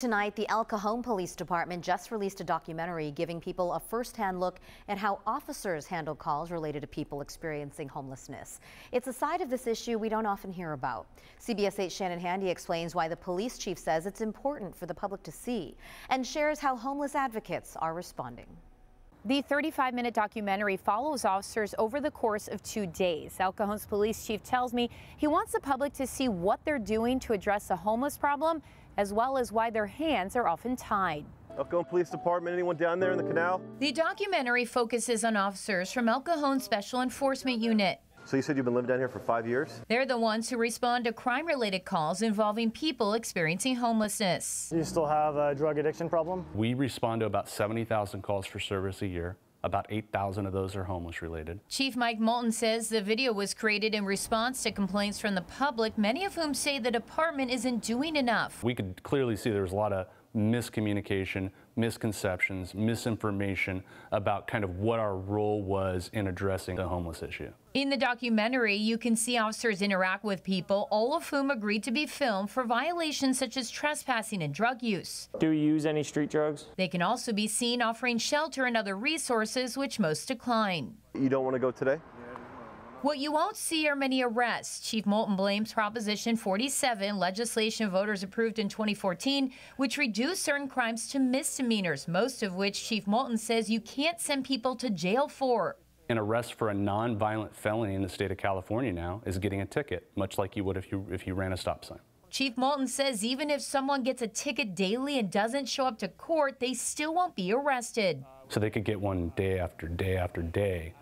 Tonight, the Cajon Police Department just released a documentary giving people a first-hand look at how officers handle calls related to people experiencing homelessness. It's a side of this issue we don't often hear about. CBS 8's Shannon Handy explains why the police chief says it's important for the public to see and shares how homeless advocates are responding. The 35-minute documentary follows officers over the course of 2 days. Cajon's police chief tells me he wants the public to see what they're doing to address the homeless problem, as well as why their hands are often tied. Cajon Police Department, anyone down there in the canal? The documentary focuses on officers from Cajon Special Enforcement Unit. So you said you've been living down here for 5 years? They're the ones who respond to crime-related calls involving people experiencing homelessness. Do you still have a drug addiction problem? We respond to about 70,000 calls for service a year. About 8,000 of those are homeless related. Chief Mike Moulton says the video was created in response to complaints from the public, many of whom say the department isn't doing enough. We could clearly see there was a lot of miscommunication, misconceptions, misinformation about kind of what our role was in addressing the homeless issue. In the documentary, you can see officers interact with people, all of whom agreed to be filmed for violations such as trespassing and drug use. Do you use any street drugs? They can also be seen offering shelter and other resources, which most decline. You don't want to go today? What you won't see are many arrests. Chief Moulton blames Proposition 47, legislation voters approved in 2014, which reduced certain crimes to misdemeanors, most of which Chief Moulton says you can't send people to jail for. An arrest for a non-violent felony in the state of California now is getting a ticket, much like you would if you ran a stop sign. Chief Moulton says even if someone gets a ticket daily and doesn't show up to court, they still won't be arrested. So they could get one day after day after day,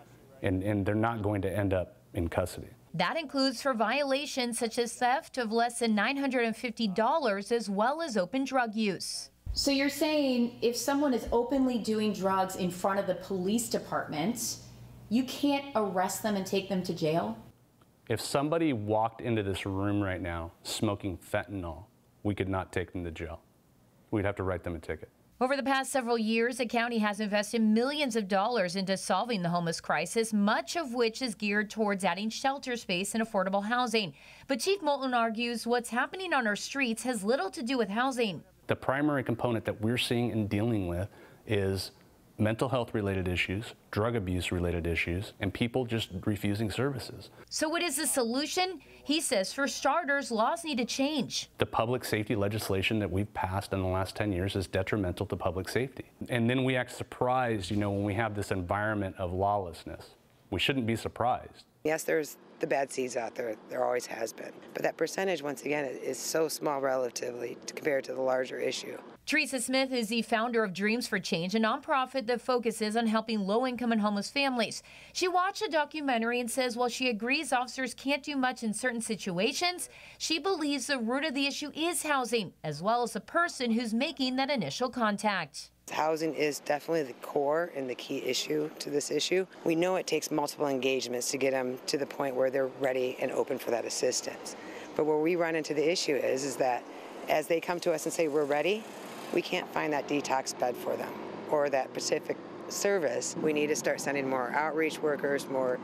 and they're not going to end up in custody. That includes for violations such as theft of less than $950, as well as open drug use. So you're saying if someone is openly doing drugs in front of the police department, you can't arrest them and take them to jail? If somebody walked into this room right now smoking fentanyl, we could not take them to jail. We'd have to write them a ticket. Over the past several years, the county has invested millions of dollars into solving the homeless crisis, much of which is geared towards adding shelter space and affordable housing. But Chief Moulton argues what's happening on our streets has little to do with housing. The primary component that we're seeing and dealing with is mental health related issues, drug abuse related issues, and people just refusing services. So what is the solution? He says for starters, laws need to change. The public safety legislation that we've passed in the last 10 years is detrimental to public safety. And then we act surprised, when we have this environment of lawlessness. We shouldn't be surprised. Yes, there's the bad seeds out there. There always has been. But that percentage, once again, is so small relatively compared to the larger issue. Teresa Smith is the founder of Dreams for Change, a nonprofit that focuses on helping low-income and homeless families. She watched the documentary and says while she agrees officers can't do much in certain situations, she believes the root of the issue is housing, as well as the person who's making that initial contact. Housing is definitely the core and the key issue to this issue. We know it takes multiple engagements to get them to the point where they're ready and open for that assistance. But where we run into the issue is that as they come to us and say we're ready, we can't find that detox bed for them or that specific service. We need to start sending more outreach workers, more,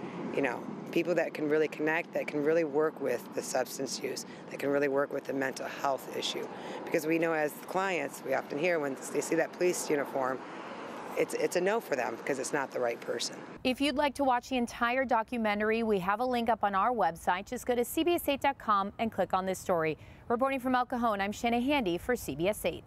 people that can really connect, that can really work with the substance use, that can really work with the mental health issue. Because we know as clients, we often hear when they see that police uniform, it's a no for them because it's not the right person. If you'd like to watch the entire documentary, we have a link up on our website. Just go to CBS8.com and click on this story. Reporting from Cajon, I'm Shannon Handy for CBS 8.